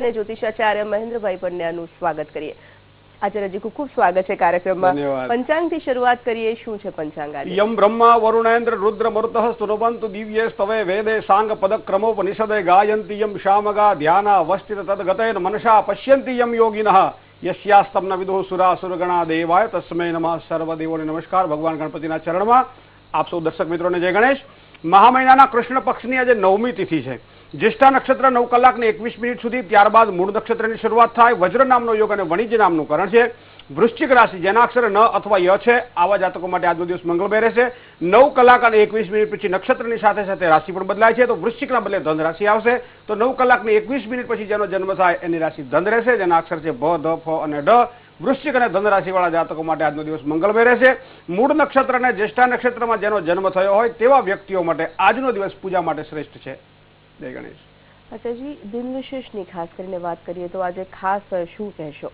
અને જ્યોતિષાચાર્ય મહેન્દ્રભાઈ પંડ્યાનું સ્વાગત કરીએ। આચાર્યજી ખૂબ સ્વાગત છે કાર્યક્રમમાં। પંચાંગથી શરૂઆત કરીએ। શું છે પંચાંગ? યમ બ્રહ્મા વરુણેન્દ્ર રુદ્ર મરુતઃ સ્તુનવંતુ દિવ્યે સ્તવે વેદે સાંગ પદક્રમોપનિષદે ગાયંતિ યમ શામગા ધ્યાના વસ્તિત તદગતેન મનસા પશ્યંતિ યમ યોગિનઃ યસ્યાસ્તમ ન વિદુઃ સુરાસુરગણા દેવાય તસ્मै નમઃ। સર્વદેવોને નમસ્કાર। ભગવાન ગણપતિના ચરણમાં આપ સૌ દર્શક મિત્રોને જય ગણેશ। મહા મહિનાના કૃષ્ણ પક્ષની આજે 9મી તિથિ છે। જ્યેષ્ઠા નક્ષત્ર 9 કલાક ને 21 મિનિટ સુધી, ત્યારબાદ મૂળ નક્ષત્રની શરૂઆત થાય। વજ્ર નામનો યોગ અને વણિજ નામનું કરણ છે। વૃશ્ચિક રાશિ જેના અક્ષર ન અથવા ય છે આવા જાતકો માટે આજનો દિવસ મંગળમય રહેશે। 9 કલાક અને 21 મિનિટ પછી નક્ષત્રની સાથે સાથે રાશિ પણ બદલાય છે, તો વૃશ્ચિકના બદલે ધન રાશિ આવશે। તો 9 કલાક ને 21 મિનિટ પછી જેનો જન્મ થાય એની રાશિ ધન રહેશે, જેના અક્ષર છે ભ, ધ, ફ અને ડ। વૃશ્ચિક અને ધન રાશિવાળા જાતકો માટે આજનો દિવસ મંગળમય રહેશે। મૂળ નક્ષત્ર અને જ્યેષ્ઠા નક્ષત્રમાં જેનો જન્મ થયો હોય તેવા વ્યક્તિઓ માટે આજનો દિવસ પૂજા માટે શ્રેષ્ઠ છે। જય ગણેશ। આચાર્યજી, દિન વિશેષની ખાસ કરીને વાત કરીએ તો આજે ખાસ શું કહેશો?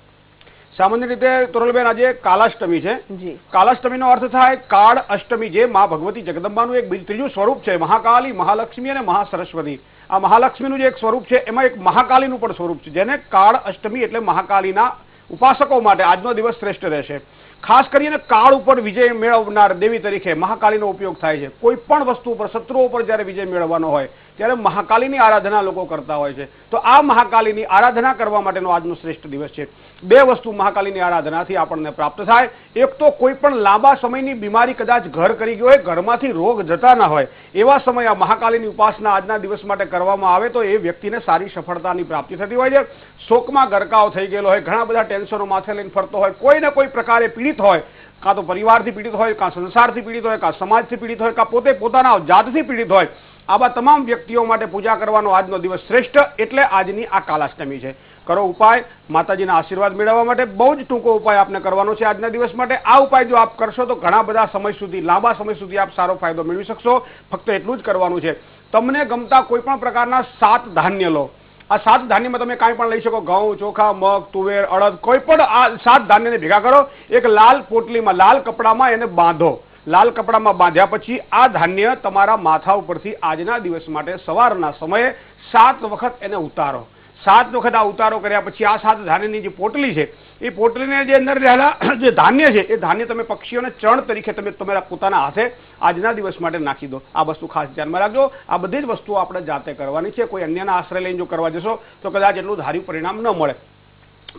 સામાન્ય રીતે તોરલબેન આજે કાલાષ્ટમી છે। જી, કાલાષ્ટમીનો અર્થ થાય કાળ અષ્ટમી, જે મા ભગવતી જગદંબાનું એક ત્રીજું સ્વરૂપ છે। મહાકાલી, મહાલક્ષ્મી અને મહાસરસ્વતી। આ મહાલક્ષ્મીનું જે એક સ્વરૂપ છે એમાં એક મહાકાલીનું પણ સ્વરૂપ છે, જેને કાળ અષ્ટમી એટલે મહાકાલીના ઉપાસકો માટે આજનો દિવસ શ્રેષ્ઠ રહેશે। ખાસ કરીને કાળ ઉપર વિજય મેળવનાર દેવી તરીકે મહાકાલીનો ઉપયોગ થાય છે। કોઈ પણ વસ્તુ ઉપર, શત્રુઓ ઉપર જ્યારે વિજય મેળવવાનો હોય ત્યારે મહાકાલીની આરાધના લોકો કરતા હોય છે। તો આ મહાકાલીની આરાધના કરવા માટેનો આજનો શ્રેષ્ઠ દિવસ છે। બે વસ્તુ મહાકાલીની આરાધનાથી આપણને પ્રાપ્ત થાય। એક તો કોઈ પણ લાંબા સમયની બીમારી કદાચ ઘર કરી ગયો હોય, ઘરમાંથી રોગ જતા ના હોય, એવા સમયે આ મહાકાલીની ઉપાસના આજના દિવસ માટે કરવામાં આવે તો એ વ્યક્તિને સારી સફળતાની પ્રાપ્તિ થતી હોય છે। શોકમાં ગરકાવ થઈ ગયેલો હોય, ઘણા બધા ટેન્શનો માથે લઈને ફરતો હોય, કોઈ ને કોઈ પ્રકારે પીડિત હોય, કાં તો પરિવારથી પીડિત હોય, કાં સંસારથી પીડિત હોય, કાં સમાજથી પીડિત હોય, કાં પોતે પોતાના જાતથી પીડિત હોય, આવા તમામ વ્યક્તિઓ માટે પૂજા કરવાનો આજનો દિવસ શ્રેષ્ઠ એટલે આજની આ કાલાષ્ટમી છે। કરો ઉપાય માતાજીના આશીર્વાદ મેળવવા માટે। બહુ જ ટૂંકો ઉપાય આપને કરવાનો છે આજના દિવસ માટે। આ ઉપાય જો આપ કરશો તો ઘણા બધા સમય સુધી, લાંબા સમય સુધી આપ સારો ફાયદો મેળવી શકશો। ફક્ત એટલું જ કરવાનું છે, તમને ગમતા કોઈ પણ પ્રકારના 7 ધાન્ય લો। આ 7 ધાન્યમાં તમે કાંઈ પણ લઈ શકો, ઘઉં, ચોખા, મગ, તુવેર, અડદ, કોઈ પણ આ 7 ધાન્યને ભેગા કરો, એક લાલ પોટલીમાં, લાલ કપડામાં એને બાંધો। લાલ કપડામાં બાંધ્યા પછી આ ધાન્ય તમારા માથા ઉપરથી આજના દિવસ માટે સવારના સમયે 7 વખત એને ઉતારો। 7 વખત આ ઉતારો કર્યા પછી આ 7 ધાન્યની જે પોટલી છે એ પોટલીને જે અંદર રહેલા જે ધાન્ય છે એ ધાન્ય તમે પક્ષીઓને ચણ તરીકે તમે તમારા પોતાના હાથે આજના દિવસ માટે નાખી દો। આ વસ્તુ ખાસ ધ્યાનમાં રાખજો। આ બધી જ વસ્તુઓ આપણે જાતે કરવાની છે। કોઈ અન્યના આશ્રય લઈને જો કરવા જશો તો કદાચ એટલું ધાર્યું પરિણામ ન મળે।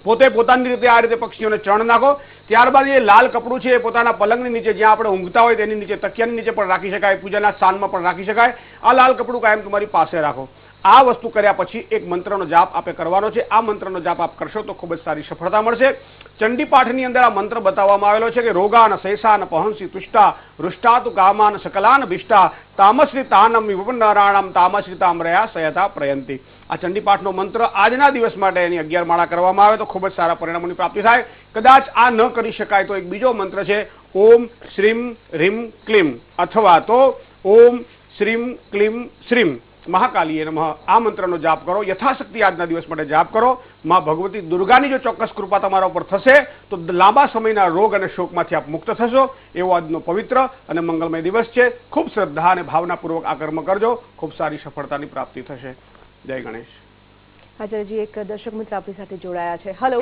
પોતે પોતાની રીતે આ રીતે પક્ષીઓને ચણ નાખો। ત્યારબાદ એ લાલ કપડું છે એ પોતાના પલંગની નીચે, જ્યાં આપણે ઊંઘતા હોય તેની નીચે, તકિયાની નીચે પણ રાખી શકાય, પૂજાના સ્થાનમાં પણ રાખી શકાય। આ લાલ કપડું કાયમ તમારી પાસે રાખો। આ વસ્તુ કર્યા પછી એક મંત્રનો જાપ આપે કરવાનો છે। આ મંત્રનો જાપ આપ કરશો તો ખૂબ જ સારી સફળતા મળશે। ચંડી પાઠની અંદર આ મંત્ર બતાવવામાં આવેલો છે કે રોગાન શેષાન પહંસી તુષ્ટા રુષ્ટાતુ કામાન સકલાન ભિષ્ટા તામશ્રી તાનમ વિપન્નારાણમ તામશ્રી તામરયા સયતા પ્રયંતી। આ ચંડી પાઠનો મંત્ર આજના દિવસ માટે એની 11 માળા કરવામાં આવે તો ખૂબ જ સારા પરિણામોની પ્રાપ્તિ થાય। કદાચ આ ન કરી શકાય તો એક બીજો મંત્ર છે ઓમ શ્રીમ રીમ ક્લીમ, અથવા તો ઓમ શ્રીમ ક્લીમ શ્રીમ મહાકાલીએ નમઃ। આ મંત્રનો જાપ કરો, યથાશક્તિ આજના દિવસ માટે જાપ કરો। માં ભગવતી દુર્ગાની જો ચોક્કસ કૃપા તમારા ઉપર થશે તો લાંબા સમયના રોગ અને શોકમાંથી આપ મુક્ત થશો। એવો આજનો પવિત્ર અને મંગલમય દિવસ છે। ખૂબ શ્રદ્ધા અને ભાવનાપૂર્વક આ કર્મ કરજો, ખૂબ સારી સફળતાની પ્રાપ્તિ થશે। જય ગણેશ। આચાર્યજી, એક દર્શક મિત્ર આપણી સાથે જોડાયા છે। હેલો,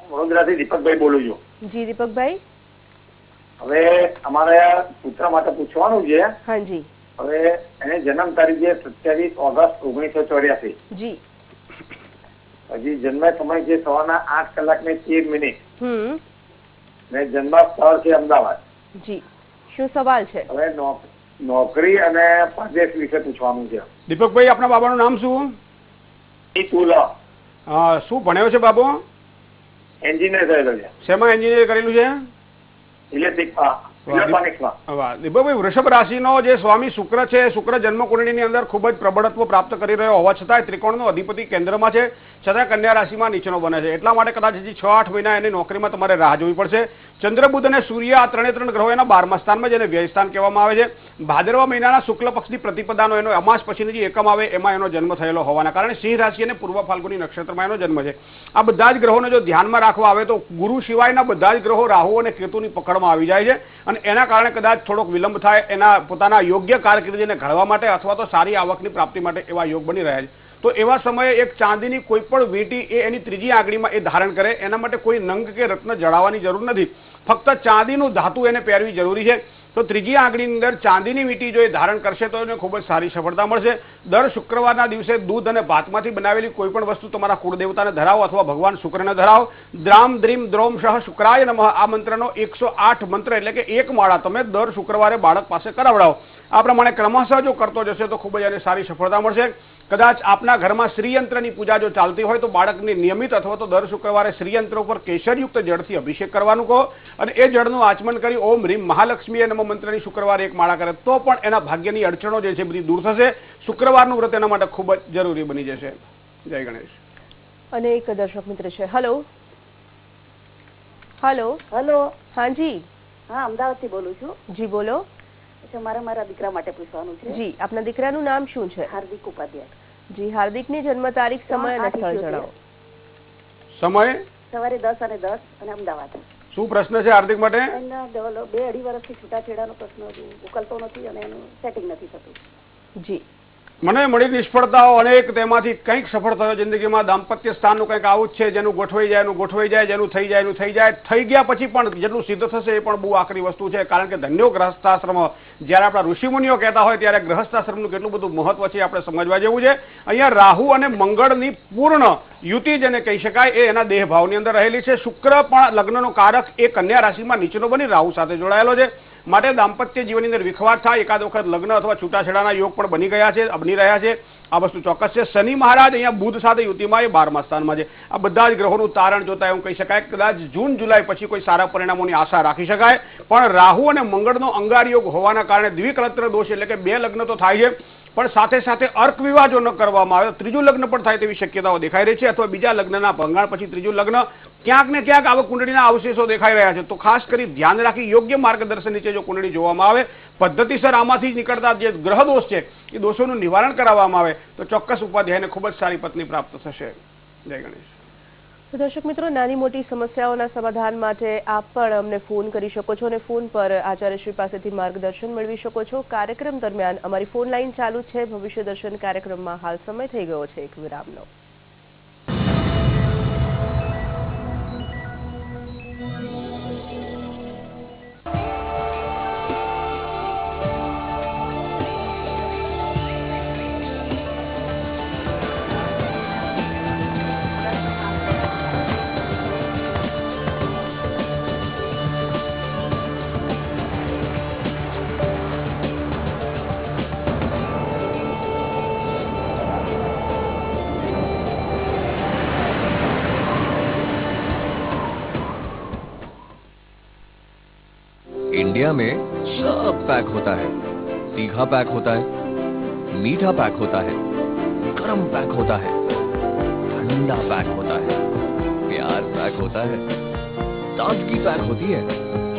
વડોદરાથી દીપકભાઈ બોલું છું। જી દીપકભાઈ, હવે અમારા પુત્ર માટે પૂછવાનું છે। હા જી। હવે એને જન્મ તારીખ છે 27 ઓગસ્ટ 1984। જી, હજી જન્મ સમય છે સવારના 8 કલાક ને 13 મિનિટ ને જન્મ સ્થળ છે અમદાવાદ। જી, શું સવાલ છે? હવે નોકરી અને પરદેશ વિશે પૂછવાનું છે। દીપકભાઈ, આપના બાબાનું નામ શું? શું ભણ્યો છે બાબુ? એન્જિનિયર કરેલો છે। શેમાં એન્જિનિયર કરેલું છે? ઇલેક્ટ્રોનિક્સમાં। દીપકભાઈ, વૃષભ રાશિનો જે સ્વામી શુક્ર છે, શુક્ર જન્મકુંડળીની અંદર ખૂબ જ પ્રબળત્વ પ્રાપ્ત કરી રહ્યો હોવા છતાં ત્રિકોણનો અધિપતિ કેન્દ્રમાં છે, છતાં કન્યા રાશિમાં નીચેનો બને છે। એટલા માટે કદાચ હજી 6-8 મહિના એની નોકરીમાં તમારે રાહ જોવી પડશે। ચંદ્ર, બુધ અને સૂર્ય આ 3 ગ્રહો એના 12મા સ્થાનમાં, જેને વ્યયસ્થાન કહેવામાં આવે છે। ભાદરવા મહિનાના શુક્લ પક્ષની પ્રતિપદાનો એનો અમાસ પછીની જે એકમ આવે એમાં એનો જન્મ થયેલો હોવાના કારણે સિંહ રાશિ અને પૂર્વ ફાલ્ગુની નક્ષત્રમાં એનો જન્મ છે। આ બધા જ ગ્રહોને જો ધ્યાનમાં રાખવા આવે તો ગુરુ સિવાયના બધા જ ગ્રહો રાહુ અને કેતુની પકડમાં આવી જાય છે અને એના કારણે કદાચ થોડોક વિલંબ થાય એના પોતાના યોગ્ય કારકિર્દીને ઘડવા માટે અથવા તો સારી આવકની પ્રાપ્તિ માટે એવા યોગ બની રહ્યા છે। તો એવા સમયે એક ચાંદીની કોઈ પણ વીંટી એ એની ત્રીજી આંગળીમાં એ ધારણ કરે. એના માટે કોઈ નંગ કે રત્ન જડાવવાની જરૂર નથી, ફક્ત ચાંદીનું ધાતુ એને પહેરવી જરૂરી છે. તો ત્રીજી આંગળીની અંદર ચાંદીની વીંટી જો એ ધારણ કરશે તો એને ખૂબ જ સારી સફળતા મળશે. દર શુક્રવારના દિવસે દૂધ અને ભાતમાંથી બનાવેલી કોઈ પણ વસ્તુ તમારા કુળદેવતાને ધરાવો અથવા ભગવાન શુક્રને ધરાવો. દ્રામ દ્રીમ દ્રોમ શહ શુક્રાય નમઃ આ મંત્રનો 108 મંત્ર એટલે કે એક માળા તમે દર શુક્રવારે બાળક પાસે કરાવડાવો. આ પ્રમાણે ક્રમશઃ જો કરતો જશે તો ખૂબ જ એને સારી સફળતા મળશે. કદાચ આપના ઘરમાં શ્રીયંત્રની પૂજા જો ચાલતી હોય તો બાળકને નિયમિત અથવા તો દર શુક્રવારે શ્રીયંત્ર ઉપર કેસરયુક્ત જળથી અભિષેક કરવાનું કહો અને એ જળનું આચમન કરી ઓમ રીમ મહાલક્ષ્મીએ નમઃ મંત્રની શુક્રવારે એક માળા કરે તો પણ એના ભાગ્યની અડચણો જે છે બધી દૂર થશે. શુક્રવારનું વ્રત એના માટે ખૂબ જ જરૂરી બની જશે. જય ગણેશ. અને એક દર્શક મિત્ર છે. Hello hello hello. હા જી. હા, અમદાવાદથી બોલું છું. જી બોલો. મારા દીકરા માટે પૂછવાનું છે. જી, આપના દીકરાનું નામ શું છે? હાર્દિક ઉપાધ્યાય. જી, હાર્દિકની જન્મ તારીખ, સમય અને સ્થળ જણાવો. સમય સવારે 10 અને 10 અને અમદાવાદ. શું પ્રશ્ન છે હાર્દિક માટે? એના 2-2.5 વર્ષથી છૂટાછેડાનો પ્રશ્ન ઉકલતો નથી અને એનું સેટિંગ નથી થતું. જી. મને મળી નિષ્ફળતાઓ અનેક, તેમાંથી કંઈક સફળ થયો જિંદગીમાં. દાંપત્ય સ્થાનનું કંઈક આવું જ છે, જેનું ગોઠવાઈ જાય, જેનું થઈ જાય. થઈ ગયા પછી પણ જેટલું સિદ્ધ થશે એ પણ બહુ આકરી વસ્તુ છે. કારણ કે ધન્યો ગ્રહસ્થાશ્રમ, જ્યારે આપણા ઋષિમુનિઓ કહેતા હોય ત્યારે ગ્રહસ્થાશ્રમનું કેટલું બધું મહત્વ છે આપણે સમજવા જેવું છે. અહીંયા રાહુ અને મંગળની પૂર્ણ યુતિ જેને કહી શકાય એ એના દેહ ભાવની અંદર રહેલી છે. શુક્ર પણ લગ્નનો કારક એ કન્યા રાશિમાં નીચેનો બની રાહુ સાથે જોડાયેલો છે. માટે દાંપત્ય જીવનની અંદર વિખવાટ થાય, એકાદ વખત લગ્ન અથવા છૂટાછેડાના યોગ પણ બની રહ્યા છે. આ વસ્તુ ચોક્કસ છે. શનિ મહારાજ અહીંયા બુધ સાથે યુતિમાં એ 12મા સ્થાનમાં છે. આ બધા જ ગ્રહોનું તારણ જોતા એવું કહી શકાય કદાચ જૂન જુલાઈ પછી કોઈ સારા પરિણામોની આશા રાખી શકાય. પણ રાહુ અને મંગળનો અંગાર યોગ હોવાના કારણે દ્વિકલત્ર દોષ એટલે કે 2 લગ્ન તો થાય છે, પણ સાથે સાથે અર્ક વિવાહ જો ન કરવામાં આવે તો ત્રીજું લગ્ન પણ થાય તેવી શક્યતાઓ દેખાઈ રહી છે. અથવા બીજા લગ્નના ભંગાણ પછી ત્રીજું લગ્ન ક્યાંક ને ક્યાંક આવા કુંડળીના અવશેષો દેખાઈ રહ્યા છે. તો ખાસ કરી ધ્યાન રાખી યોગ્ય માર્ગદર્શન નીચે જો કુંડળી જોવામાં આવે, પદ્ધતિસર આમાંથી નીકળતા જે ગ્રહ દોષ છે એ દોષોનું નિવારણ કરાવવામાં આવે તો ચોક્કસ ઉપાધ્યાયને ખૂબ જ સારી પત્ની પ્રાપ્ત થશે. જય ગણેશ. તો દર્શક મિત્રો, નાની મોટી સમસ્યાઓના સમાધાન માટે આપ પણ અમને ફોન કરી શકો છો અને ફોન પર આચાર્યશ્રી પાસેથી માર્ગદર્શન મેળવી શકો છો. કાર્યક્રમ દરમિયાન અમારી ફોન લાઈન ચાલુ છે. ભવિષ્ય દર્શન કાર્યક્રમમાં હાલ સમય થઈ ગયો છે એક વિરામનો. इंडिया में सब पैक होता है. तीखा पैक होता है, मीठा पैक होता है, गरम पैक होता है, ठंडा पैक होता है, प्यार पैक होता है, ताजगी पैक होती है,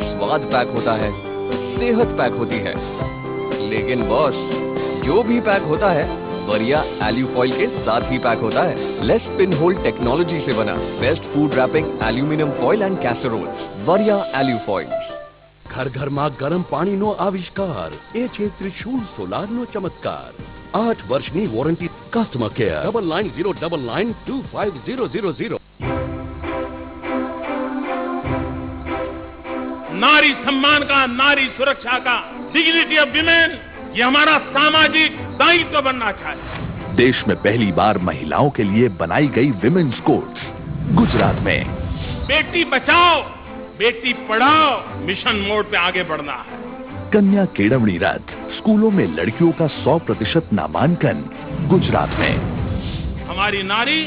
स्वाद पैक होता है, सेहत पैक होती है. लेकिन बॉस, जो भी पैक होता है वरिया एल्यू फॉइल के साथ ही पैक होता है. लेस पिन होल टेक्नोलॉजी से बना best food wrapping aluminium foil and casserole. वरिया एल्यू फॉइल. घर घर में गरम पानी नो आविष्कार ए छे त्रिशूल सोलार नो चमत्कार. 8 વર્ષની વોરંટી. Customer care 9909925000. नारी सम्मान का, नारी सुरक्षा का, डिग्निटी ऑफ विमेन, ये हमारा सामाजिक दायित्व बनना चाहिए. देश में पहली बार महिलाओं के लिए बनाई गई विमेन्स कोर्ट गुजरात में. बेटी बचाओ बेटी पढ़ाओ मिशन मोड पे आगे बढ़ना है. कन्या केळवणी रथ. स्कूलों में लड़कियों का 100% नामांकन गुजरात में. हमारी नारी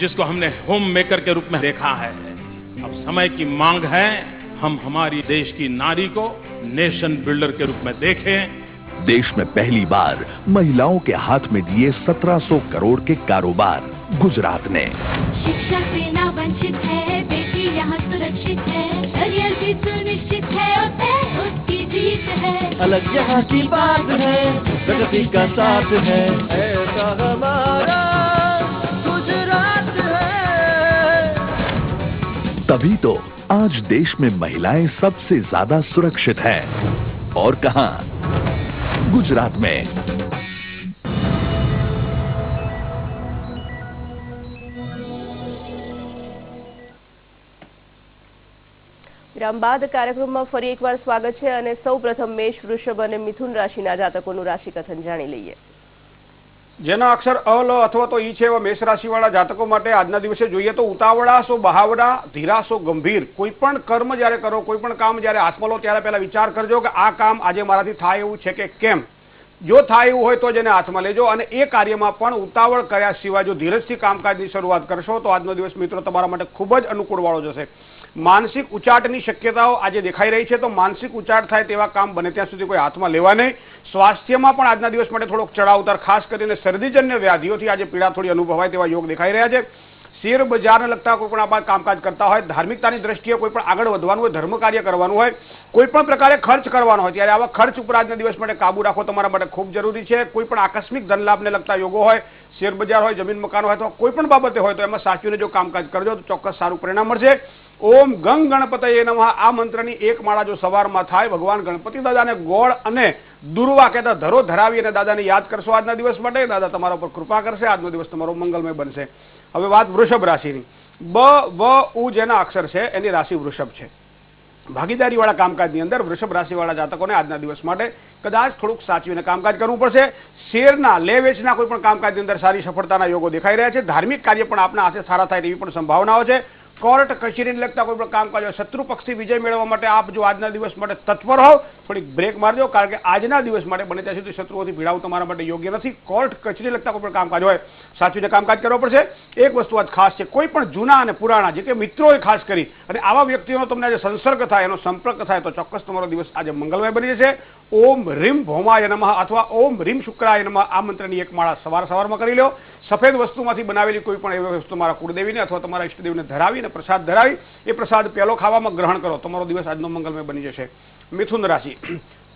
जिसको हमने होम मेकर के रूप में देखा है, अब समय की मांग है हम हमारी देश की नारी को नेशन बिल्डर के रूप में देखें. देश में पहली बार महिलाओं के हाथ में दिए 1700 करोड़ के कारोबार गुजरात ने. शिक्षा से ना वंचित है बेटी यहाँ सुरक्षित है. करियर भी सुनिश्चित है और उसकी जीत है. अलग यहाँ की बात है, प्रगति का साथ है, ऐसा हमारा गुजरात है. तभी तो आज देश में महिलाएं सबसे ज्यादा सुरक्षित हैं. और कहां? गुजरात में. વિરામ બાદ કાર્યક્રમમાં ફરી એકવાર સ્વાગત છે અને સૌપ્રથમ મેષ, વૃષભ અને મિથુન રાશિના જાતકોનું રાશિકથન જાણી લઈએ. જેના અક્ષર અ, લ અથવા તો ઈ છે એવા મેષ રાશિવાળા જાતકો માટે આજના દિવસે જોઈએ તો ઉતાવળા સો બહાવડા, ધીરા સો ગંભીર. કોઈ પણ કર્મ જ્યારે કરો, કોઈ પણ કામ જ્યારે હાથમાં લો ત્યારે પહેલા વિચાર કરજો કે આ કામ આજે મારાથી થાય એવું છે કે કેમ. જો થાય એવું હોય તો જ એને હાથમાં લેજો અને એ કાર્યમાં પણ ઉતાવળ કર્યા સિવાય જો ધીરજથી કામકાજની શરૂઆત કરશો તો આજનો દિવસ મિત્રો તમારા માટે ખૂબ જ અનુકૂળ વાળો જશે. માનસિક ઉચાટની શક્યતાઓ આજે દેખાઈ રહી છે, તો માનસિક ઉચાટ થાય તેવા કામ બને ત્યાં સુધી કોઈ હાથમાં લેવા નહીં. સ્વાસ્થ્યમાં પણ આજના દિવસ માટે થોડોક ચડાવ ઉતાર, ખાસ કરીને શરદીજન્ય વ્યાધિઓથી આજે પીડા થોડી અનુભવાય તેવા યોગ દેખાઈ રહ્યા છે. શેર બજારને લગતા કોઈ પણ આવા કામકાજ કરતા હોય, ધાર્મિકતાની દ્રષ્ટિએ કોઈ પણ આગળ વધવાનું હોય, ધર્મ કાર્ય કરવાનું હોય, કોઈ પણ પ્રકારે ખર્ચ કરવાનો હોય ત્યારે આવા ખર્ચ ઉપર આજના દિવસ માટે કાબુ રાખવો તમારા માટે ખૂબ જરૂરી છે. કોઈ પણ આકસ્મિક ધન લાભને લગતા યોગો હોય, શેર બજાર હોય, જમીન મકાન હોય અથવા કોઈ પણ બાબતે હોય તો એમાં સાચવીને જો કામકાજ કરજો તો ચોક્કસ સારું પરિણામ મળશે. ઓમ ગંગ ગણપતયે નમઃ આ મંત્રની એક માળા જો સવારમાં થાય, ભગવાન ગણપતિ દાદાને ગોળ અને દુર્વા કહેતા ધરો ધરાવી અને દાદાને યાદ કરશો આજના દિવસ માટે, દાદા તમારા ઉપર કૃપા કરશે. આજનો દિવસ તમારો મંગલમય બનશે. હવે વાત વૃષભ રાશિની. બ, વ, ઉ જેના અક્ષર છે એની રાશિ વૃષભ છે. ભાગીદારીવાળા કામકાજની અંદર વૃષભ રાશિવાળા જાતકોને આજના દિવસ માટે કદાચ થોડુંક સાચવીને કામકાજ કરવું પડશે. શેરના લે વેચના કોઈ પણ કામકાજની અંદર સારી સફળતાના યોગો દેખાઈ રહ્યા છે. ધાર્મિક કાર્ય પણ આપના હાથે સારા થાય તેવી પણ સંભાવનાઓ છે. કોર્ટ કચેરીને લગતા કોઈ પણ કામકાજ હોય, શત્રુ પક્ષથી વિજય મેળવવા માટે આપ જો આજના દિવસ માટે તત્પર હોવ, થોડીક બ્રેક મારજો, કારણ કે આજના દિવસ માટે બને ત્યાં સુધી શત્રુઓથી ભીડાવું તમારા માટે યોગ્ય નથી. કોર્ટ કચેરી લગતા કોઈ પણ કામકાજ હોય સાચવીને કામકાજ કરવા પડશે. એક વસ્તુ આજ ખાસ છે, કોઈ પણ જૂના અને પુરાણા જે કે મિત્રો હોય ખાસ કરી અને આવા વ્યક્તિઓનો તમને આજે સંસર્ગ થાય, એનો સંપર્ક થાય તો ચોક્કસ તમારો દિવસ આજે મંગલમય બની જશે. ઓમ રીમ ભૌમાય નમઃ અથવા ઓમ રીમ શુક્રાય નમઃ આ મંત્રની એક માળા સવારમાં કરી લો. સફેદ વસ્તુમાંથી બનાવેલી કોઈ પણ એવી વસ્તુ તમારા કુળદેવીને અથવા તમારા ઇષ્ટદેવને ધરાવીને પ્રસાદ ધરાવી એ પ્રસાદ પહેલો ખાવામાં ગ્રહણ કરો, તમારો દિવસ આજનો મંગલમય બની જશે. મિથુન રાશિ.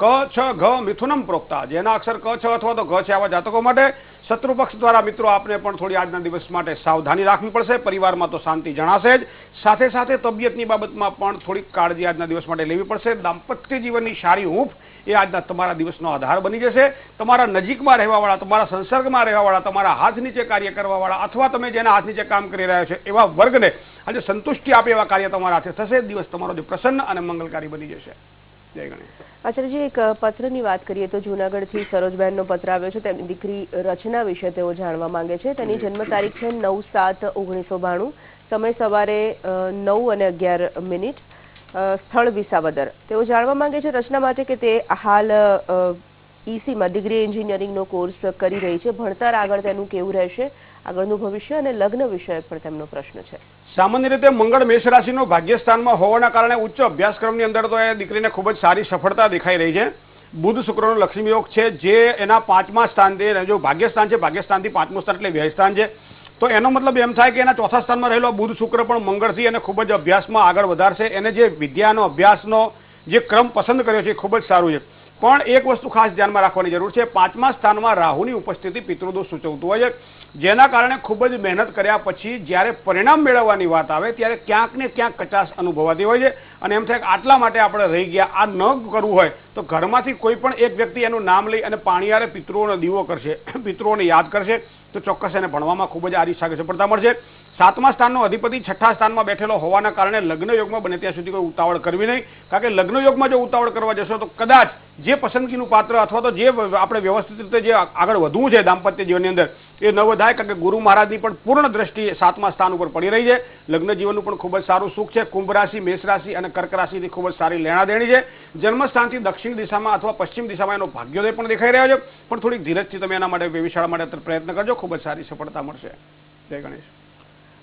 ક, છ, ઘ મિથુનમ પ્રોક્તા જેના અક્ષર ક, છ અથવા તો ઘ છે આવા જાતકો માટે શત્રુ પક્ષ દ્વારા મિત્રો આપને પણ થોડી આજના દિવસ માટે સાવધાની રાખવી પડશે. પરિવારમાં તો શાંતિ જણાશે જ, સાથે સાથે તબિયતની બાબતમાં પણ થોડીક કાળજી આજના દિવસ માટે લેવી પડશે. દાંપત્ય જીવનની સારી હૂંફ એ આજના તમારા દિવસનો આધાર બની જશે. તમારા નજીકમાં રહેવાવાળા, તમારા સંસર્ગમાં રહેવાવાળા, તમારા હાથ નીચે કાર્ય કરવાવાળા અથવા તમે જેના હાથ નીચે કામ કરી રહ્યા છો એવા વર્ગને આજે સંતુષ્ટિ આપે એવા કાર્ય તમારા હાથે થશે. દિવસ તમારો જે પ્રસન્ન અને મંગલકારી બની જશે. જય ગણેશ. આચાર્યજી, એક પત્રની વાત કરીએ તો જૂનાગઢથી સરોજબહેનનો પત્ર આવ્યો છે. તેમની દીકરી રચના વિશે તેઓ જાણવા માંગે છે. તેની જન્મ તારીખ છે 9/7/1992, સમય સવારે 9:11, સ્થળ વિસાવદર. તેઓ જાણવા માંગે છે રચના માટે કે તે હાલ ઈસીમાં ડિગ્રી એન્જિનિયરિંગનો કોર્સ કરી રહી છે. ભણતર આગળ તેનું કેવું રહેશે, આગળનું ભવિષ્ય અને લગ્ન વિષય પર તેમનો પ્રશ્ન છે. સામાન્ય રીતે મંગળ મેષ રાશિનો ભાગ્યસ્થાનમાં હોવાના કારણે ઉચ્ચ અભ્યાસક્રમની અંદર તો એ દીકરીને ખૂબ જ સારી સફળતા દેખાઈ રહી છે. બુધ શુક્રનો લક્ષ્મી યોગ છે જે એના 5મા સ્થાનથી, જો ભાગ્યસ્થાન છે ભાગ્યસ્થાનથી 5મું સ્થાન એટલે વ્યયસ્થાન છે, તો એનો મતલબ એમ થાય કે એના ચોથા સ્થાનમાં રહેલો બુધ શુક્ર પણ મંગળથી એને ખૂબ જ અભ્યાસમાં આગળ વધારશે. એને જે વિદ્યાનો અભ્યાસનો જે ક્રમ પસંદ કર્યો છે એ ખૂબ જ સારું છે. પણ એક વસ્તુ ખાસ ધ્યાનમાં રાખવાની જરૂર છે, 5મા સ્થાનમાં રાહુની ઉપસ્થિતિ પિતૃદોષ સૂચવતું હોય છે, જેના કારણે ખૂબ જ મહેનત કર્યા પછી જ્યારે પરિણામ મેળવવાની વાત આવે ત્યારે ક્યાંક ને ક્યાંક કચાશ અનુભવાતી હોય છે અને એમ થાય કે આટલા માટે આપણે રહી ગયા. આ ન કરવું હોય તો ઘરમાંથી કોઈ પણ એક વ્યક્તિ એનું નામ લઈ અને પાણીયારે પિતૃઓનો દીવો કરશે, પિતૃઓને યાદ કરશે તો ચોક્કસ એને ભણવામાં ખૂબ જ આરી સારી સફળતા મળશે. 7મા સ્થાનનો અધિપતિ 6ઠા સ્થાનમાં બેઠેલો હોવાના કારણે લગ્ન યોગમાં બને ત્યાં સુધી કોઈ ઉતાવળ કરવી નહીં, કારણ કે લગ્ન યોગમાં જો ઉતાવળ કરવા જશો તો કદાચ જે પસંદગીનું પાત્ર અથવા તો જે આપણે વ્યવસ્થિત રીતે જે આગળ વધવું છે દાંપત્ય જીવનની અંદર એ ન વધાય, કારણ કે ગુરુ મહારાજની પણ પૂર્ણ દ્રષ્ટિ 7મા સ્થાન ઉપર પડી રહી છે. લગ્ન જીવનનું પણ ખૂબ જ સારું સુખ છે. કુંભ રાશિ, મેષ રાશિ અને કર્ક રાશિથી ખૂબ જ સારી લેણાદેણી છે. જન્મસ્થાનથી દક્ષિણ દિશામાં અથવા પશ્ચિમ દિશામાં એનો ભાગ્યોદય પણ દેખાઈ રહ્યો છે, પણ થોડીક ધીરજથી તમે એના માટે વેવિશાળા માટે પ્રયત્ન કરજો, ખૂબ જ સારી સફળતા મળશે. જય ગણેશ.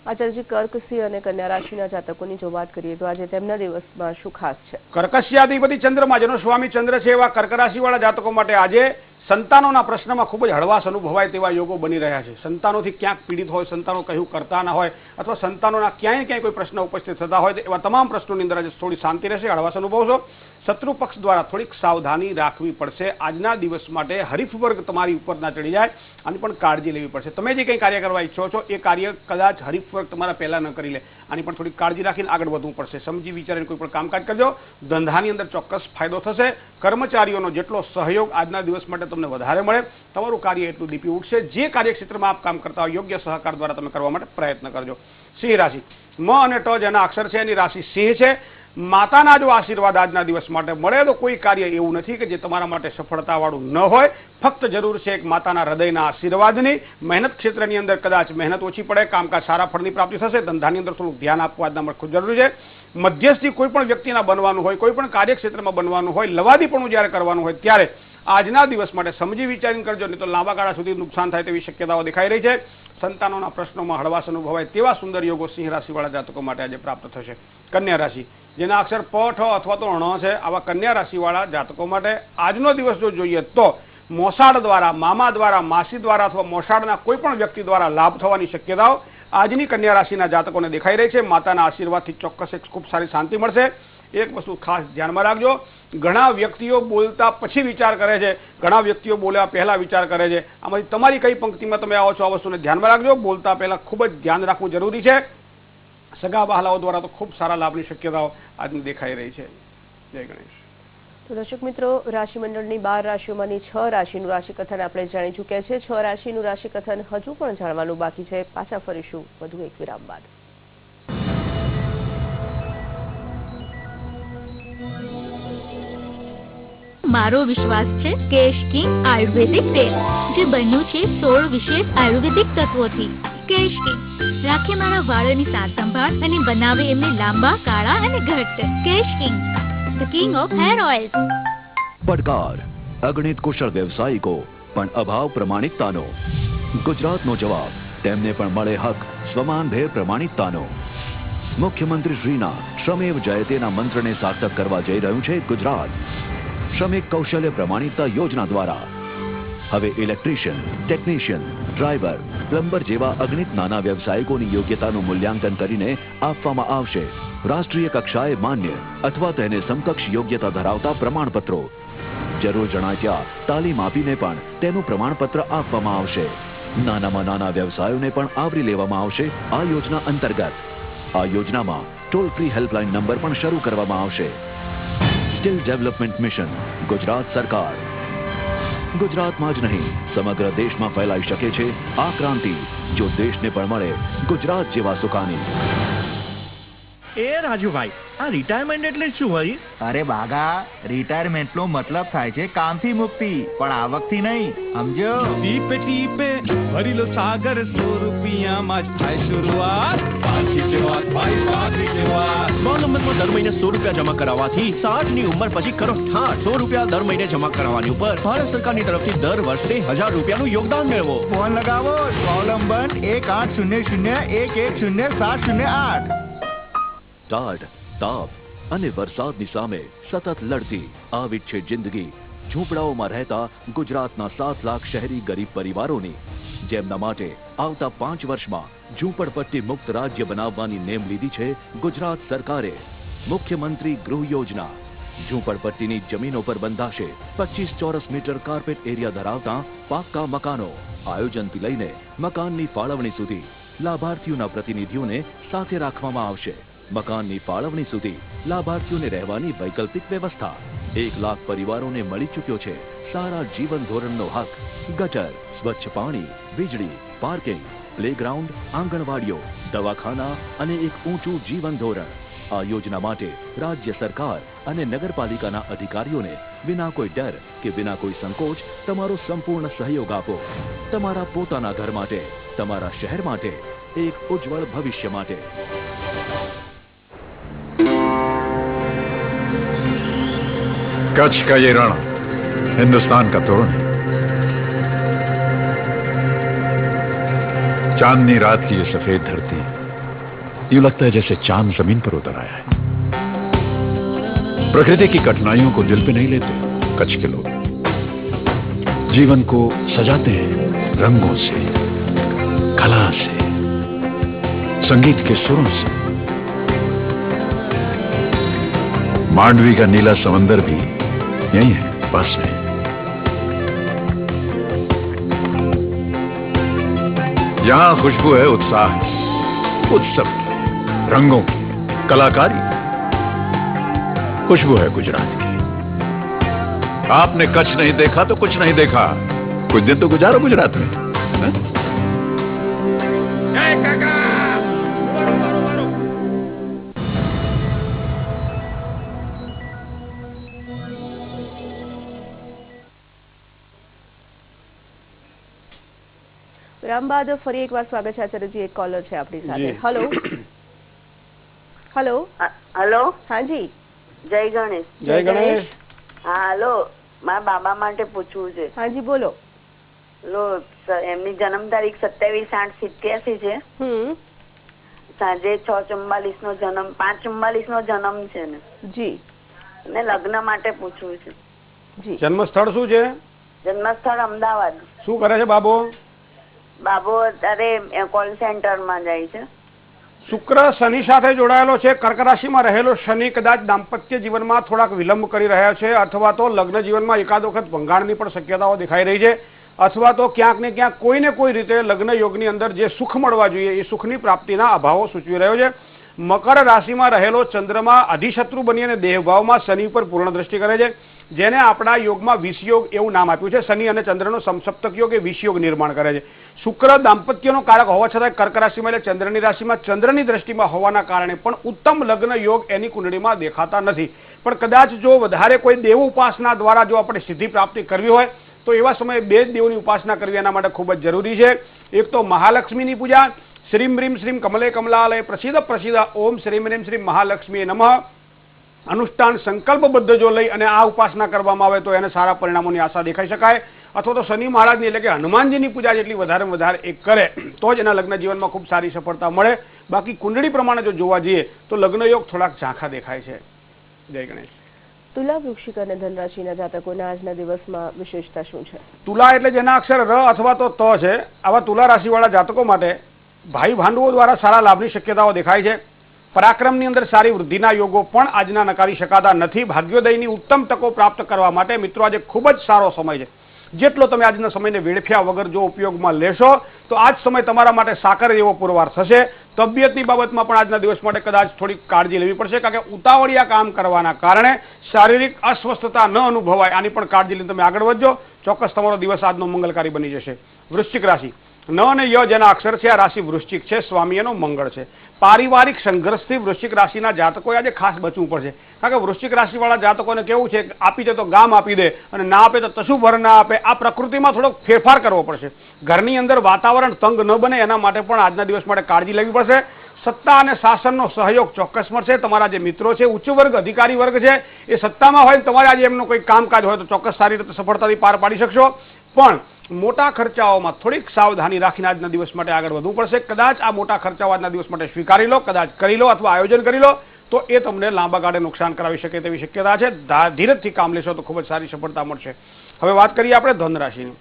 આચાર્યજી, કર્ક, સિંહ અને કન્યા રાશિના જાતકોની જો વાત કરીએ તો આજે તેમના દિવસમાં શું ખાસ છે? કર્કશ્યાધિપતિ ચંદ્રમાં જેનો સ્વામી ચંદ્ર છે એવા કર્ક રાશિવાળા જાતકો માટે આજે સંતાનોના પ્રશ્નમાં ખૂબ જ હળવાશ અનુભવાય તેવા યોગો બની રહ્યા છે. સંતાનોથી ક્યાંક પીડિત હોય, સંતાનો કયું કરતા ના હોય અથવા સંતાનોના ક્યાંય કોઈ પ્રશ્ન ઉપસ્થિત થતા હોય તો એવા તમામ પ્રશ્નોની અંદર આજે થોડી શાંતિ રહેશે, હળવાશ અનુભવશો. શત્રુ પક્ષ દ્વારા થોડીક સાવધાની રાખવી પડશે. આજના દિવસ માટે હરીફ વર્ગ તમારી ઉપર ના ચડી જાય આની પણ કાળજી લેવી પડશે. તમે જે કંઈ કાર્ય કરવા ઈચ્છો છો એ કાર્ય કદાચ હરીફ વર્ગ તમારા પહેલા ન કરી લે, આની પણ થોડીક કાળજી રાખીને આગળ વધવું પડશે. સમજી વિચારીને કોઈ પણ કામકાજ કરજો. ધંધાની અંદર ચોક્કસ ફાયદો થશે. કર્મચારીઓનો જેટલો સહયોગ આજના દિવસ માટે તમને વધારે મળે, તમારું કાર્ય એટલું દીપી ઉઠશે. જે કાર્યક્ષેત્રમાં આપ કામ કરતા હોય યોગ્ય સહકાર દ્વારા તમે કરવા માટે પ્રયત્ન કરજો. સિંહ રાશિ. મ અને ટ જેના અક્ષર છે એની રાશિ સિંહ છે. માતાના જો આશીર્વાદ આજના દિવસ માટે મળે તો કોઈ કાર્ય એવું નથી કે જે તમારા માટે સફળતાવાળું ન હોય. ફક્ત જરૂર છે એક માતાના હૃદયના આશીર્વાદની. મહેનત ક્ષેત્રની અંદર કદાચ મહેનત ઓછી પડે, કામકાજ સારા ફળની પ્રાપ્તિ થશે. ધંધાની અંદર થોડુંક ધ્યાન આપવું આજના માટે ખૂબ જરૂરી છે. મધ્યસ્થી કોઈ પણ વ્યક્તિના બનવાનું હોય, કોઈ પણ કાર્યક્ષેત્રમાં બનવાનું હોય, લવાદીપણું જ્યારે કરવાનું હોય ત્યારે આજના દિવસ માટે સમજી વિચારીને કરજો, નહીં તો લાંબા ગાળા સુધી નુકસાન થાય તેવી શક્યતાઓ દેખાઈ રહી છે. સંતાનોના પ્રશ્નોમાં હળવાશ અનુભવાય તેવા સુંદર યોગો સિંહ રાશિવાળા જાતકો માટે આજે પ્રાપ્ત થશે. કન્યા રાશિ, જેના અક્ષર પ, ઠ અથવા તો ણ છે, આવા કન્યા રાશિવાળા જાતકો માટે આજનો દિવસ જો જોઈએ તો મોસાળ દ્વારા, મામા દ્વારા, માસી દ્વારા અથવા મોસાળના કોઈ પણ વ્યક્તિ દ્વારા લાભ થવાની શક્યતાઓ આજની કન્યા રાશિના જાતકોને દેખાઈ રહી છે. માતાના આશીર્વાદથી ચોક્કસ એક ખૂબ સારી શાંતિ મળશે. એક વસ્તુ ખાસ ધ્યાનમાં રાખજો, ઘણા વ્યક્તિઓ બોલતા પછી વિચાર કરે છે, ઘણા વ્યક્તિઓ બોલ્યા પહેલા વિચાર કરે છે. આમાંથી તમારી કઈ પંક્તિમાં તમે આવો છો આ વસ્તુને ધ્યાનમાં રાખજો. બોલતા પહેલા ખૂબ જ ધ્યાન રાખવું જરૂરી છે. સગા વહાલાઓ દ્વારા તો ખૂબ સારા લાભની શક્યતાઓ આજની દેખાઈ રહી છે. જય ગણેશ. તો દર્શક મિત્રો, રાશિમંડળની 12 રાશિઓમાંની 6 રાશિનું રાશિકથન આપણે જાણી ચૂક્યા છે. 6 રાશિનું રાશિકથન હજુ પણ જાણવાનું બાકી છે. પાછા ફરીશું વધુ એક વિરામ બાદ. મારો વિશ્વાસ છે કેશ કિંગ આયુર્વેદિક તેલ, જે બન્યું છે 16 વિશેષ આયુર્વેદિક તત્વોથી. કેશ કિંગ રાખે મારા વાળની સાર સંભાળ અને બનાવે એમને લાંબા, કાળા અને ઘટ્ટ. Kesh King, the king of hair oil. પડકાર અગણિત કુશળ વ્યવસાયિકો પણ અભાવ પ્રમાણિકતાનો. ગુજરાતનો જવાબ તેમને પણ મળે હક સ્વમાનભેર પ્રમાણિકતાનો. મુખ્યમંત્રી શ્રીના શ્રમેવ જયતેના મંત્રને સાર્થક કરવા જઈ રહ્યું છે ગુજરાત. શ્રમિક કૌશલ્ય પ્રમાણિકતા યોજના દ્વારા હવે ઇલેક્ટ્રિશિયન, ટેકનિશિયન, ડ્રાઈવર, પ્લમ્બર જેવા અગણિત નાના વ્યવસાયિકોની યોગ્યતાનું મૂલ્યાંકન કરીને આપવામાં આવશે રાષ્ટ્રીય કક્ષાએ માન્ય અથવા તેને સમકક્ષ યોગ્યતા ધરાવતા પ્રમાણપત્રો. જરૂર જણાય ત્યાં તાલીમ આપીને પણ તેનું પ્રમાણપત્ર આપવામાં આવશે. નાનામાં નાના વ્યવસાયોને પણ આવરી લેવામાં આવશે આ યોજના અંતર્ગત. આ યોજનામાં ટોલ ફ્રી હેલ્પલાઇન નંબર પણ શરૂ કરવામાં આવશે. સ્કિલ ડેવલપમેન્ટ મિશન, ગુજરાત સરકાર. ગુજરાતમાં જ નહીં સમગ્ર દેશમાં ફેલાઈ શકે છે આ ક્રાંતિ, જો દેશને પણ મળે ગુજરાત જેવા સુકાની. એ રાજુભાઈ, આ રિટાયરમેન્ટ એટલે શું હોય? અરે બાગા, રિટાયરમેન્ટ નો મતલબ થાય છે કામથી મુક્તિ, પણ આવકથી નહીં, સમજો? ટીપે ટીપે ભરી લો સાગર, 100 રૂપિયામાં જ થાય શરૂઆત. સ્વાવલંબનમાં દર મહિને 100 રૂપિયા જમા કરાવવાથી 60 ની ઉંમર પછી કરો ઠાઠ. 100 રૂપિયા દર મહિને જમા કરાવવાની ઉપર ભારત સરકારની તરફથી દર વર્ષે 1000 રૂપિયાનું યોગદાન મેળવો. ફોન લગાવો, સ્વાવલંબન 1800110708. ટાઢ, તાપ અને વરસાદની સામે સતત લડતી આવી છે જિંદગી ઝૂંપડાઓમાં રહેતા ગુજરાતના 7 લાખ શહેરી ગરીબ પરિવારોની, જેમના માટે આવતા 5 વર્ષમાં ઝૂંપડપટ્ટી મુક્ત રાજ્ય બનાવવાની નેમ લીધી છે ગુજરાત સરકારે. મુખ્યમંત્રી ગૃહ યોજના. ઝૂંપડપટ્ટીની જમીનો પર બંધાશે 25 ચોરસ મીટર કાર્પેટ એરિયા ધરાવતા પાક્કા મકાનો. આયોજનથી લઈને મકાનની ફાળવણી સુધી લાભાર્થીઓના પ્રતિનિધિઓને સાથે રાખવામાં આવશે. મકાનની ફાળવણી સુધી લાભાર્થીઓને રહેવાની વૈકલ્પિક વ્યવસ્થા. 1 લાખ પરિવારોને મળી ચૂક્યો છે સારા જીવન ધોરણનો હક. ગટર, સ્વચ્છ પાણી, વીજળી, પાર્કિંગ, પ્લેગ્રાઉન્ડ, આંગણવાડીઓ, દવાખાના અને એક ઊંચું જીવન ધોરણ. આ યોજના માટે રાજ્ય સરકાર અને નગરપાલિકાના અધિકારીઓને વિના કોઈ ડર કે વિના કોઈ સંકોચ તમારો સંપૂર્ણ સહયોગ આપો. તમારા પોતાના ઘર માટે, તમારા શહેર માટે, એક ઉજ્જવળ ભવિષ્ય માટે. कच्छ का ये रण हिंदुस्तान का तोरण है. चांदनी रात की ये सफेद धरती, यूं लगता है जैसे चांद जमीन पर उतर आया है. प्रकृति की कठिनाइयों को दिल पे नहीं लेते कच्छ के लोग. जीवन को सजाते हैं रंगों से, कला से, संगीत के सुरों से. मांडवी का नीला समंदर भी यही है पास में. यहां खुशबू है उत्साह की, उत्सव की, रंगों की, कलाकारी. खुशबू है गुजरात की. आपने कच्छ नहीं देखा तो कुछ नहीं देखा. कुछ दिन तो गुजारो गुजरात में. વિરામ બાદ ફરી એકવાર સ્વાગત છે આચાર્યજી. એક કોલર છે આપણી સાથે. Hello hello hello. હાજી, જય ગણેશ. જય ગણેશ. હા હેલો, મારા બાબા માટે પૂછવું છે. હાજી બોલો. લો, એમની જન્મ તારીખ 27/8/87 છે. સાંજે 6:44 નો જન્મ, 5:44 નો જન્મ છે ને. જી. અને લગ્ન માટે પૂછવું છે. જી. જન્મ સ્થળ શું છે? જન્મ સ્થળ અમદાવાદ. શું કરે છે બાબો? બાબો અત્યારે કોલ સેન્ટર માં જાય છે. શુક્ર શનિ સાથે જોડાયેલો છે. કર્ક રાશિમાં રહેલો શનિ કદાચ દાંપત્ય જીવનમાં થોડાક વિલંબ કરી રહ્યા છે, અથવા તો લગ્ન જીવનમાં એકાદ વખત ભંગાણની પણ શક્યતાઓ દેખાઈ રહી છે, અથવા તો ક્યાંક ને ક્યાંક કોઈને કોઈ રીતે લગ્ન યોગની અંદર જે સુખ મળવા જોઈએ એ સુખની પ્રાપ્તિના અભાવો સૂચવી રહ્યો છે. મકર રાશિમાં રહેલો ચંદ્રમા અધિશત્રુ બની અને દેહભાવમાં શનિ ઉપર પૂર્ણ દ્રષ્ટિ કરે છે, જેને આપણા યોગમાં વિષયોગ એવું નામ આપ્યું છે. શનિ અને ચંદ્રનો સમસપ્તક યોગ એ વિષયોગ નિર્માણ કરે છે. શુક્ર દાંપત્યનો કારક હોવા છતાં કર્ક રાશિમાં એટલે ચંદ્રની રાશિમાં ચંદ્રની દ્રષ્ટિમાં હોવાના કારણે પણ ઉત્તમ લગ્ન યોગ એની કુંડળીમાં દેખાતા નથી. પણ કદાચ જો વધારે કોઈ દેવ ઉપાસના દ્વારા જો આપણે સિદ્ધિ પ્રાપ્તિ કરવી હોય તો એવા સમયે બે જ દેવોની ઉપાસના કરવી એના માટે ખૂબ જ જરૂરી છે. એક તો મહાલક્ષ્મીની પૂજા. શ્રીમ હ્રીમ શ્રીમ કમલે કમલાલય પ્રસિદ્ધ પ્રસિદ્ધ ઓમ શ્રીમ હ્રીમ શ્રીમ મહાલક્ષ્મી નમઃ અનુષ્ઠાન સંકલ્પબદ્ધ જો લઈ અને આ ઉપાસના કરવામાં આવે તો એને સારા પરિણામોની આશા દેખાઈ શકાય. અથવા તો શનિ મહારાજની એટલે કે હનુમાનજીની પૂજા જેટલી વધારેમાં વધારે એક કરે તો જ એના લગ્ન જીવનમાં ખૂબ સારી સફળતા મળે. બાકી કુંડળી પ્રમાણે જો જોવા જઈએ તો લગ્ન યોગ થોડાક ઝાંખા દેખાય છે. જય ગણેશ. તુલા, વૃશ્ચિક અને ધન રાશિના જાતકોના આજના દિવસમાં વિશેષતા શું છે? તુલા એટલે જેના અક્ષર ર અથવા તો ત છે, આવા તુલા રાશિવાળા જાતકો માટે ભાઈ ભાંડુઓ દ્વારા સારા લાભની શક્યતાઓ દેખાય છે. પરાક્રમની અંદર સારી વૃદ્ધિના યોગો પણ આજના નકારી શકાતા નથી. ભાગ્યોદયની ઉત્તમ તકો પ્રાપ્ત કરવા માટે મિત્રો આજે ખૂબ જ સારો સમય છે. જેટલો તમે આજના સમયને વેડફ્યા વગર જો ઉપયોગમાં લેશો તો આજ સમય તમારા માટે સાકર જેવો પુરવાર થશે. તબિયતની બાબતમાં પણ આજના દિવસ માટે કદાચ થોડીક કાળજી લેવી પડશે, કારણ કે ઉતાવળિયા કામ કરવાના કારણે શારીરિક અસ્વસ્થતા ન અનુભવાય આની પણ કાળજી લઈને તમે આગળ વધજો. ચોક્કસ તમારો દિવસ આજનો મંગલકારી બની જશે. વૃશ્ચિક રાશિ ન અને ય જેના અક્ષર છે, આ રાશિ વૃશ્ચિક છે, સ્વામી એનો મંગળ છે. પારિવારિક સંઘર્ષથી વૃશ્ચિક રાશિના જાતકોએ આજે ખાસ બચવું પડશે, કારણ કે વૃશ્ચિક રાશિવાળા જાતકોને કેવું છે, આપી દે તો ગામ આપી દે અને ના આપે તો તશું ભર ના આપે. આ પ્રકૃતિમાં થોડોક ફેરફાર કરવો પડશે. ઘરની અંદર વાતાવરણ તંગ ન બને એના માટે પણ આજના દિવસ માટે કાળજી લેવી પડશે. સત્તા અને શાસનનો સહયોગ ચોક્કસ મળશે. તમારા જે મિત્રો છે, ઉચ્ચ વર્ગ અધિકારી વર્ગ છે, એ સત્તામાં હોય તમારે આજે એમનું કોઈ કામકાજ હોય તો ચોક્કસ સારી રીતે સફળતાથી પાર પાડી શકશો. પણ મોટા ખર્ચાઓમાં થોડીક સાવધાની રાખીને આજના દિવસ માટે આગળ વધવું પડશે. કદાચ આ મોટા ખર્ચાઓ આજના દિવસ માટે સ્વીકારી લો, કદાચ કરી લો અથવા આયોજન કરી લો તો એ તમને લાંબા ગાળે નુકસાન કરાવી શકે તેવી શક્યતા છે. ધીરજથી કામ લેશો તો ખૂબ જ સારી સફળતા મળશે. હવે વાત કરીએ આપણે ધન રાશિની.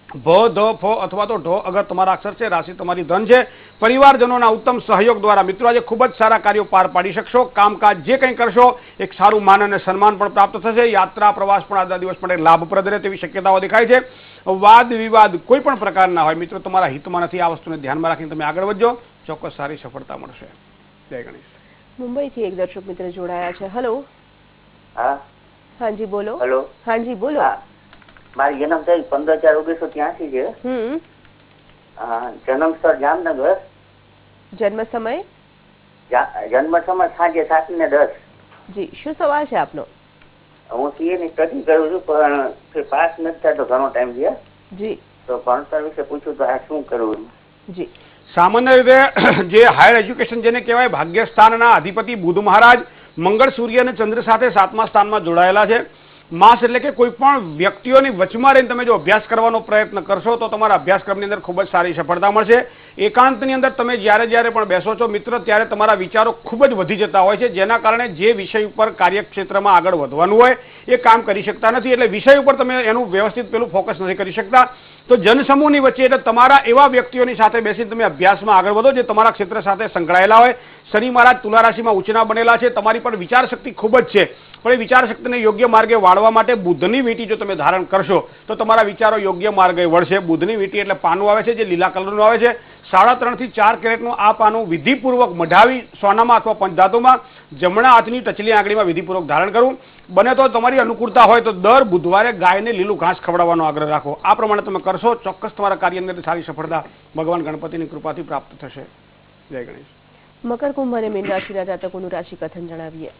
ભ, ધ, ફ અથવા તો ઢ અગર તમારા અક્ષર છે, રાશિ તમારી ધન છે. પરિવારજનોના ઉત્તમ સહયોગ દ્વારા મિત્રો આજે ખૂબ જ સારા કાર્યો પાર પાડી શકશો. કામકાજ જે કંઈ કરશો એક સારું માન અને સન્માન પણ પ્રાપ્ત થશે. યાત્રા પ્રવાસ પણ આજના દિવસ માટે લાભપ્રદ રહે તેવી શક્યતાઓ દેખાય છે. વાદ વિવાદ કોઈ પણ પ્રકારના હોય મિત્રો તમારા હિતમાં નથી. આ વસ્તુને ધ્યાનમાં રાખીને તમે આગળ વધજો, ચોક્કસ સારી સફળતા મળશે. જય ગણેશ. મુંબઈથી એક દર્શક મિત્ર જોડાયા છે. હેલો. હા હાજી બોલો. હેલો. હાજી બોલો. મારી જન્મ તારીખ 15/4/1983 છે. જન્મ સ્થળ જામનગર. જન્મ સમય? જન્મ સમય સાંજે 7:10. જી, શું સવાલ છે આપનો? હું સીએ ની સ્ટડી કરું છું પણ પાસ નથી થતો ઘણો ટાઈમ છે. જી. તો ભણતર વિશે પૂછ્યું તો આ શું કરવું? જી. સામાન્ય રીતે જે હાયર એજ્યુકેશન જેને કહેવાય, ભાગ્યસ્થાનના અધિપતિ બુધ મહારાજ મંગળ, સૂર્ય અને ચંદ્ર સાથે 7મા સ્થાનમાં જોડાયેલા છે. માસ એટલે કે કોઈ પણ વ્યક્તિઓની વચમાં રહીને તમે જો અભ્યાસ કરવાનો પ્રયત્ન કરશો તો તમારા અભ્યાસક્રમની અંદર ખૂબ જ સારી સફળતા મળશે. એકાંતની અંદર તમે જ્યારે પણ બેસો છો મિત્ર ત્યારે તમારા વિચારો ખૂબ જ વધી જતા હોય છે, જેના કારણે જે વિષય ઉપર કાર્યક્ષેત્રમાં આગળ વધવાનું હોય એ કામ કરી શકતા નથી. એટલે વિષય ઉપર તમે એનું વ્યવસ્થિત પેલું ફોકસ નથી કરી શકતા. તો જનસમૂહની વચ્ચે એટલે તમારા એવા વ્યક્તિઓની સાથે બેસીને તમે અભ્યાસમાં આગળ વધો જે તમારા ક્ષેત્ર સાથે સંકળાયેલા હોય. શનિ મહારાજ તુલા રાશિમાં ઉચ્ચના બનેલા છે. તમારી પણ વિચાર શક્તિ ખૂબ જ છે, પણ એ વિચાર શક્તિને યોગ્ય માર્ગે વાળવા માટે બુધની વીંટી જો તમે ધારણ કરશો તો તમારા વિચારો યોગ્ય માર્ગે વળશે. બુધની વીંટી એટલે પાનું આવે છે જે લીલા કલરનું આવે છે. 3.5 થી 4 કેરેટનું આ પાનું વિધિપૂર્વક મઢાવી સોનામાં અથવા પંચધાતુમાં જમણા હાથની ટચલી આંગળીમાં વિધિપૂર્વક ધારણ કરવું. બને તો તમારી અનુકૂળતા હોય તો દર બુધવારે ગાયને લીલું ઘાસ ખવડાવવાનો આગ્રહ રાખો. આ પ્રમાણે તમે કરશો ચોક્કસ તમારા કાર્યની અંદર સારી સફળતા ભગવાન ગણપતિની કૃપાથી પ્રાપ્ત થશે. જય ગણેશ. મકર, કુંભ અને મીન રાશિના જાતકોનું રાશિ કથન જણાવીએ.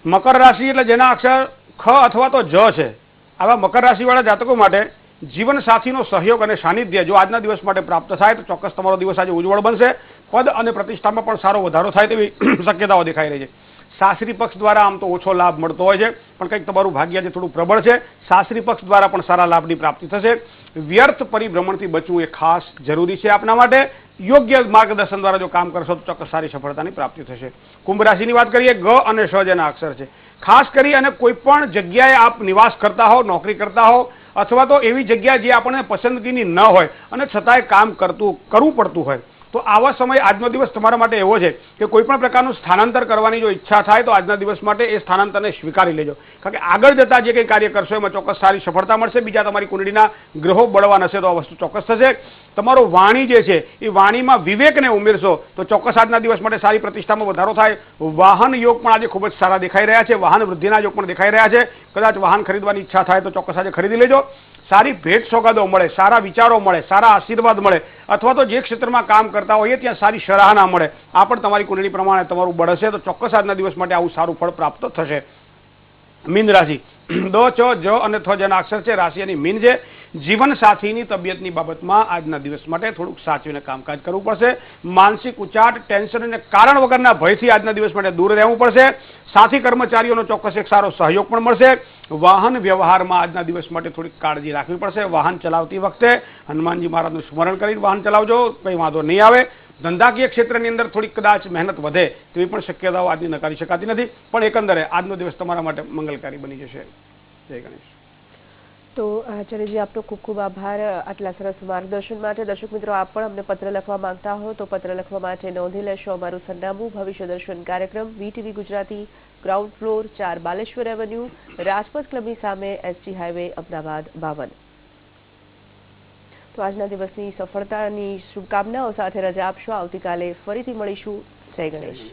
મકર રાશિ એટલે જેના અક્ષર ખ અથવા તો જ છે, આવા મકર રાશિવાળા જાતકો માટે જીવનસાથીનો સહયોગ અને સાનિધ્ય જો આજના દિવસ માટે પ્રાપ્ત થાય તો ચોક્કસ તમારો દિવસ આજે ઉજ્જવળ બનશે. પદ અને પ્રતિષ્ઠામાં પણ સારો વધારો થાય તેવી શક્યતાઓ દેખાઈ રહી છે. સાસરી પક્ષ દ્વારા આમ તો ઓછો લાભ મળતો હોય છે, પણ કંઈક તમારું ભાગ્ય આજે થોડું પ્રબળ છે. સાસરી પક્ષ દ્વારા પણ સારા લાભની પ્રાપ્તિ થશે. વ્યર્થ પરિભ્રમણથી બચવું એ ખાસ જરૂરી છે આપના માટે. યોગ્ય માર્ગદર્શન દ્વારા જો કામ કરશો તો ચોક્કસ સારી સફળતાની પ્રાપ્તિ થશે. કુંભ રાશિની વાત કરીએ, ગ અને શ જેના અક્ષર છે. ખાસ કરી અને કોઈ પણ જગ્યાએ આપ નિવાસ કરતા હો, નોકરી કરતા હો, અથવા તો એવી જગ્યા જે આપણને પસંદગીની ન હોય અને છતાંય કામ કરવું પડતું હોય, તો આવા સમયે આજનો દિવસ તમારા માટે એવો છે કે કોઈ પણ પ્રકારનું સ્થાનાંતર કરવાની જો ઈચ્છા થાય તો આજના દિવસ માટે એ સ્થાનાંતરને સ્વીકારી લેજો. કારણ કે આગળ જતા જે કંઈ કાર્ય કરશો એમાં ચોક્કસ સારી સફળતા મળશે. બીજા તમારી કુંડળીના ગ્રહો બળવાન હશે તો આ વસ્તુ ચોક્કસ થશે. તમારો વાણી જે છે એ વાણીમાં વિવેકને ઉમેરશો તો ચોક્કસ આજના દિવસ માટે સારી પ્રતિષ્ઠામાં વધારો થાય. વાહન યોગ પણ આજે ખૂબ જ સારા દેખાઈ રહ્યા છે. વાહન વૃદ્ધિના યોગ પણ દેખાઈ રહ્યા છે. કદાચ વાહન ખરીદવાની ઈચ્છા થાય તો ચોક્કસ આજે ખરીદી લેજો. સારી ભેટ સોગાદો મળે, સારા વિચારો મળે, સારા આશીર્વાદ મળે, અથવા તો જે ક્ષેત્રમાં કામ કરતા હોઈએ ત્યાં સારી સરાહના મળે. આ પણ તમારી કુંડળી પ્રમાણે તમારું બળ હશે તો ચોક્કસ આજના દિવસ માટે આવું સારું ફળ પ્રાપ્ત થશે. મીન રાશિ, દ, ચ, જ અને થ જેના અક્ષર છે. રાશિ એની મીન છે. જીવન સાથીની તબિયતની બાબતમાં આજના દિવસ માટે થોડુંક સાચવીને કામકાજ કરવું પડશે. માનસિક ઉચાટ, ટેન્શન અને કારણ વગરના ભયથી આજના દિવસ માટે દૂર રહેવું પડશે. સાથી કર્મચારીઓનો ચોક્કસ એક સારો સહયોગ પણ મળશે. વાહન વ્યવહારમાં આજના દિવસ માટે થોડીક કાળજી રાખવી પડશે. વાહન ચલાવતી વખતે હનુમાનજી મહારાજનું સ્મરણ કરીને વાહન ચલાવજો, કંઈ વાંધો નહીં આવે. ધંધાકીય ક્ષેત્રની અંદર થોડીક કદાચ મહેનત વધે તેવી પણ શક્યતાઓ આજની નકારી શકાતી નથી, પણ એકંદરે આજનો દિવસ તમારા માટે મંગલકારી બની જશે. જય ગણેશ. તો આચાર્યજી, આપનો ખૂબ ખૂબ આભાર આટલા સરસ માર્ગદર્શન માટે. દર્શક મિત્રો, આપ પણ અમને પત્ર લખવા માંગતા હો તો પત્ર લખવા માટે નોંધી લેશો અમારું સરનામું: ભવિષ્ય દર્શન કાર્યક્રમ, VTV Gujarati, ground floor 4, Baleshwar avenue, Rajpath ક્લબની સામે, ST હાઈવે, અમદાવાદ 52. તો આજના દિવસની સફળતાની શુભકામનાઓ સાથે રજા આપશો. આવતીકાલે ફરીથી મળીશું. જય ગણેશ.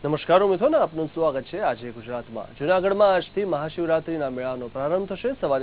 નમસ્કાર મિત્રો, આપનું સ્વાગત છે. આજે ગુજરાતમાં જૂનાગઢમાં આજથી મહાશિવરાત્રીના મેળાનો પ્રારંભ થશે. સવારે